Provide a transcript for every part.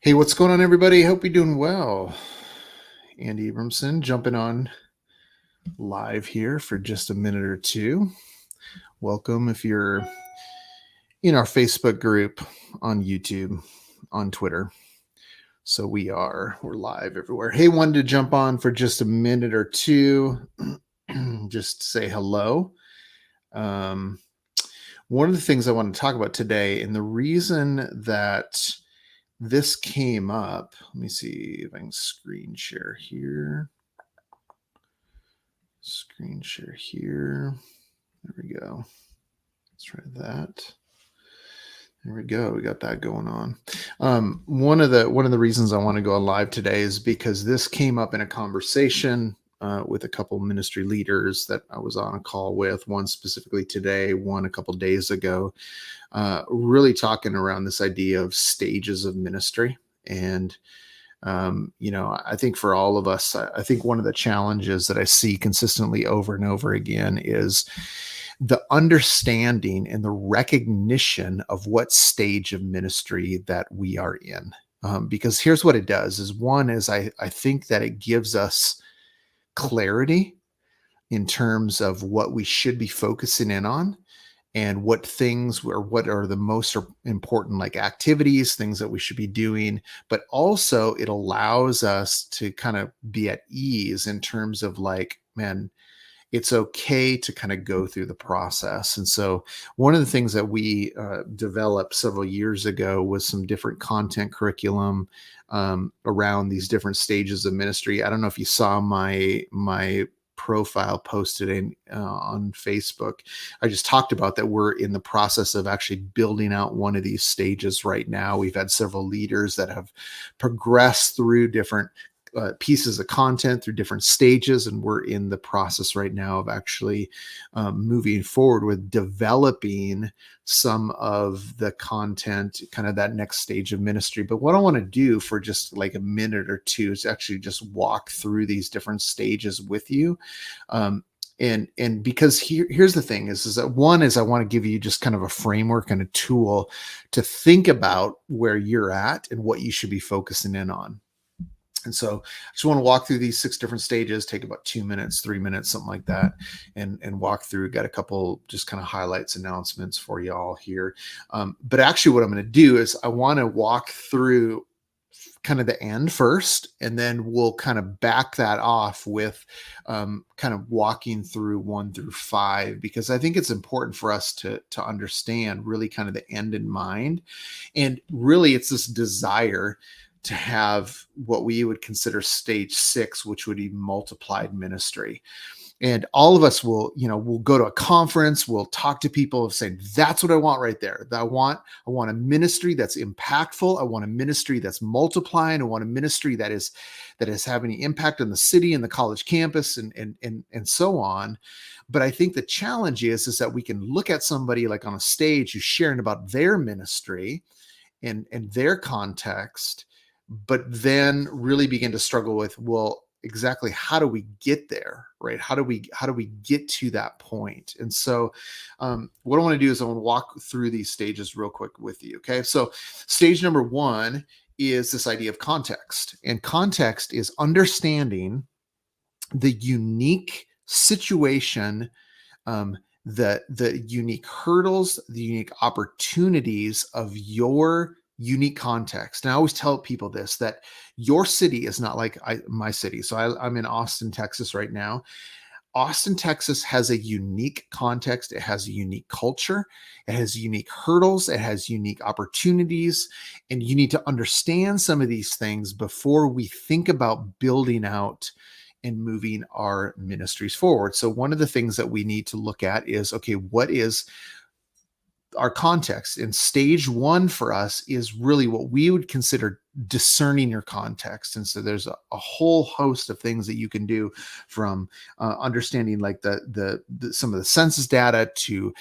Hey, what's going on, everybody? Hope you're doing well. Andy Abramson jumping on live here for just a minute or two. Welcome if you're in our Facebook group, on YouTube, on Twitter. So we're live everywhere. Hey, wanted to jump on for just a minute or two, just to say hello. Um, One of the things I want to talk about today, and the reason that this came up, let me see if I can screen share here. Screen share here. There we go. Let's try that. There we go. We got that going on. One of the reasons I want to go live today is because this came up in a conversation with a couple ministry leaders that I was on a call with. One specifically today, one a couple days ago. Really talking around this idea of stages of ministry. And I think for all of us, I think one of the challenges that I see consistently over and over again is the understanding and the recognition of what stage of ministry that we are in. Because here's what it does is one is I think that it gives us clarity in terms of what we should be focusing in on and what things or what are the most important like activities, things that we should be doing, but also it allows us to kind of be at ease in terms of like, man, it's okay to kind of go through the process. And so one of the things that we developed several years ago was some different content curriculum around these different stages of ministry. I don't know if you saw my profile posted on Facebook. I just talked about that we're in the process of actually building out one of these stages right now. We've had several leaders that have progressed through different pieces of content through different stages, and we're in the process right now of actually moving forward with developing some of the content, kind of that next stage of ministry. But what I want to do for just like a minute or two is actually just walk through these different stages with you. And because here's the thing is that one is I want to give you just kind of a framework and a tool to think about where you're at and what you should be focusing in on. And so I just want to walk through these 6 different stages, take about 2 minutes, 3 minutes, something like that, and walk through. Got a couple just kind of highlights, announcements for y'all here. But actually what I'm going to do is I want to walk through kind of the end first, and then we'll kind of back that off with kind of walking through 1 through 5, because I think it's important for us to understand really kind of the end in mind. And really it's this desire to have what we would consider stage 6, which would be multiplied ministry. And all of us will, we'll go to a conference, we'll talk to people and say, that's what I want right there. I want a ministry that's impactful. I want a ministry that's multiplying. I want a ministry that is having impact on the city and the college campus and so on. But I think the challenge is that we can look at somebody like on a stage who's sharing about their ministry and their context, but then really begin to struggle with, well, exactly how do we get there, right? How do we get to that point? And so what I want to do is I want to walk through these stages real quick with you. Okay, so stage number 1 is this idea of context, and context is understanding the unique situation, the unique hurdles, the unique opportunities of your unique context. And I always tell people this, that your city is not like my city. So I'm in Austin, Texas right now. Austin, Texas has a unique context. It has a unique culture. It has unique hurdles. It has unique opportunities. And you need to understand some of these things before we think about building out and moving our ministries forward. So one of the things that we need to look at is, okay, what is our context? And stage 1 for us is really what we would consider discerning your context. And so there's a whole host of things that you can do, from understanding like the some of the census data to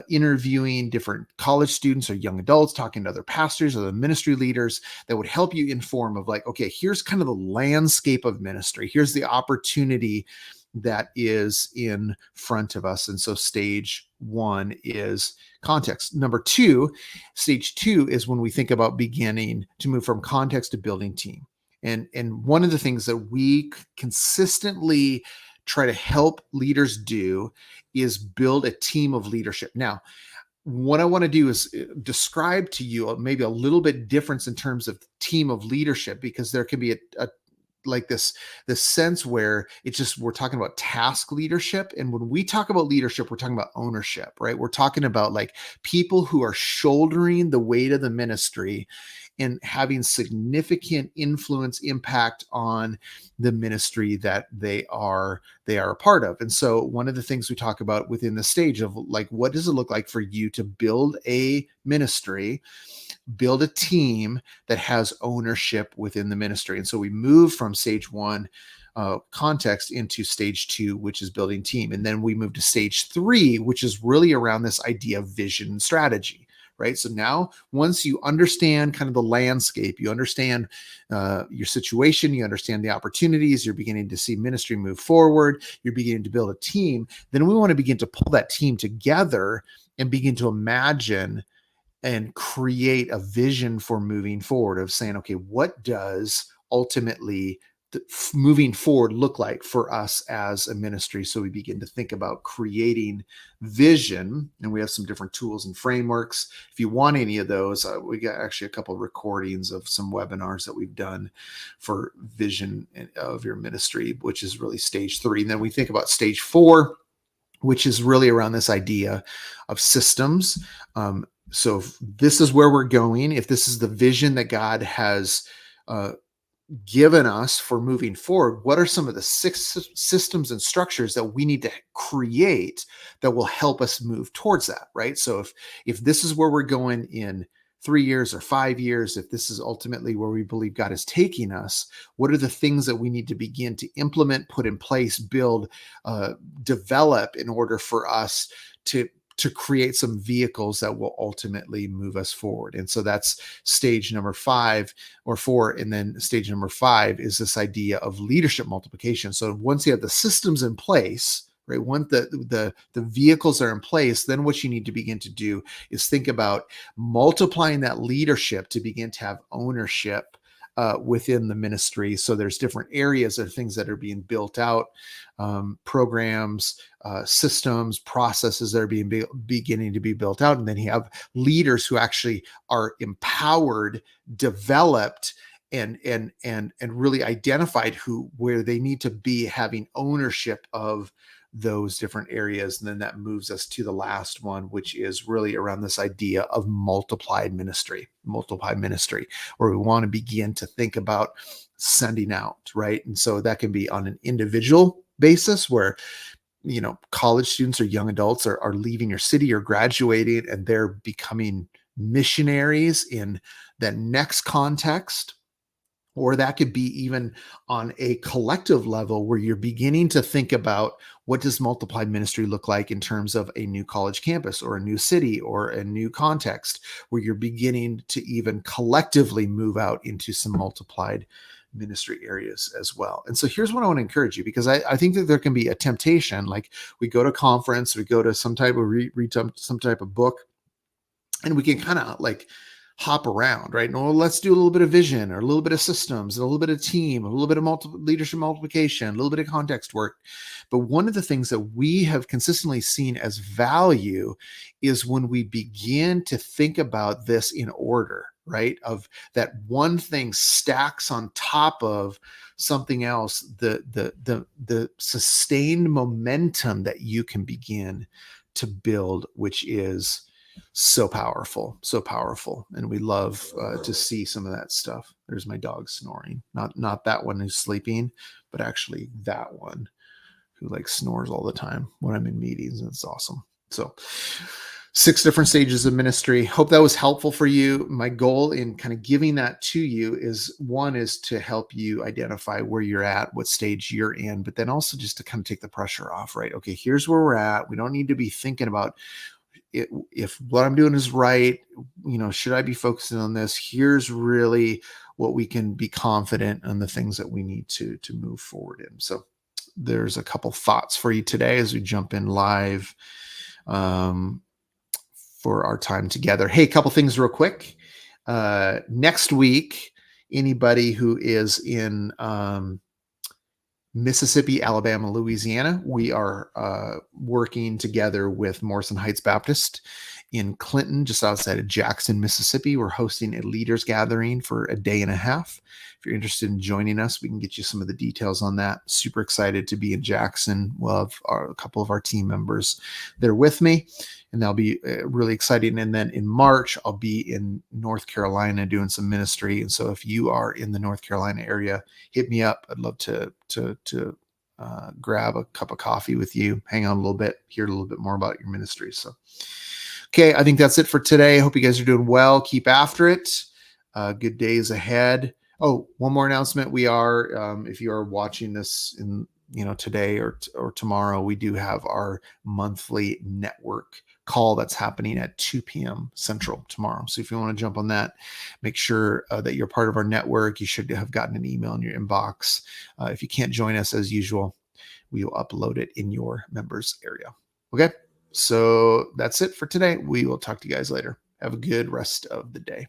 interviewing different college students or young adults, talking to other pastors or the ministry leaders that would help you inform of like, okay, here's kind of the landscape of ministry. Here's the opportunity that is in front of us. And so stage one is context. Number two, stage two is when we think about beginning to move from context to building team. And one of the things that we consistently try to help leaders do is build a team of leadership. Now, what I want to do is describe to you maybe a little bit difference in terms of team of leadership, because there can be a like this sense where it's just we're talking about task leadership, and when we talk about leadership we're talking about ownership, right? We're talking about like people who are shouldering the weight of the ministry and having significant influence, impact on the ministry that they are a part of. And so one of the things we talk about within the stage of like, what does it look like for you to build a ministry, build a team that has ownership within the ministry? And so we move from stage one, context, into stage two, which is building team. And then we move to stage three, which is really around this idea of vision and strategy. Right. So now, once you understand kind of the landscape, you understand your situation, you understand the opportunities, you're beginning to see ministry move forward, you're beginning to build a team, then we want to begin to pull that team together and begin to imagine and create a vision for moving forward, of saying, okay, what does ultimately moving forward look like for us as a ministry? So we begin to think about creating vision, and we have some different tools and frameworks. If you want any of those, we got actually a couple of recordings of some webinars that we've done for vision of your ministry, which is really stage three. And then we think about stage four, which is really around this idea of systems. So if this is where we're going, if this is the vision that God has given us for moving forward, what are some of the six systems and structures that we need to create that will help us move towards that, right? So if this is where we're going in 3 years or 5 years, if this is ultimately where we believe God is taking us, what are the things that we need to begin to implement, put in place, build, develop in order for us to create some vehicles that will ultimately move us forward? And so that's stage number 5 or 4. And then stage number 5 is this idea of leadership multiplication. So once you have the systems in place, right, once the vehicles are in place, then what you need to begin to do is think about multiplying that leadership to begin to have ownership within the ministry. So there's different areas of things that are being built out, programs, systems, processes that are beginning to be built out. And then you have leaders who actually are empowered, developed, and really identified where they need to be having ownership of those different areas. And then that moves us to the last one, which is really around this idea of multiplied ministry, where we want to begin to think about sending out, right? And so that can be on an individual basis, where college students or young adults are leaving your city or graduating, and they're becoming missionaries in the next context. Or that could be even on a collective level, where you're beginning to think about, what does multiplied ministry look like in terms of a new college campus or a new city or a new context, where you're beginning to even collectively move out into some multiplied ministry areas as well. And so here's what I want to encourage you, because I think that there can be a temptation. Like, we go to conference, we go to some type of read some type of book, and we can kind of like hop around, right? No, let's do a little bit of vision, or a little bit of systems, a little bit of team, a little bit of leadership multiplication, a little bit of context work. But one of the things that we have consistently seen as value is when we begin to think about this in order, right? Of that one thing stacks on top of something else, the sustained momentum that you can begin to build, which is so powerful. And we love to see some of that stuff. There's my dog snoring, not that one who's sleeping, but actually that one who like snores all the time when I'm in meetings. And it's awesome. So 6 different stages of ministry. Hope that was helpful for you. My goal in kind of giving that to you is, one, is to help you identify where you're at, what stage you're in, but then also just to kind of take the pressure off, right? Okay, here's where we're at. We don't need to be thinking about if what I'm doing is right, should I be focusing on this? Here's really what we can be confident on, the things that we need to move forward in. So there's a couple thoughts for you today as we jump in live um, for our time together. Hey, a couple things real quick. Next week, anybody who is in Mississippi, Alabama, Louisiana, we are working together with Morrison Heights Baptist in Clinton, just outside of Jackson, Mississippi. We're hosting a leaders gathering for a day and a half. If you're interested in joining us, we can get you some of the details on that. Super excited to be in Jackson. We'll have a couple of our team members there with me, and that'll be really exciting. And then in March, I'll be in North Carolina doing some ministry. And so if you are in the North Carolina area, hit me up. I'd love to grab a cup of coffee with you, hang on a little bit, hear a little bit more about your ministry. So, okay, I think that's it for today. I hope you guys are doing well. Keep after it. Good days ahead. Oh, one more announcement. We are, if you are watching this in, today or tomorrow, we do have our monthly network call that's happening at 2 p.m. Central tomorrow. So if you want to jump on that, make sure that you're part of our network. You should have gotten an email in your inbox. If you can't join us as usual, we will upload it in your members area. Okay. So that's it for today. We will talk to you guys later. Have a good rest of the day.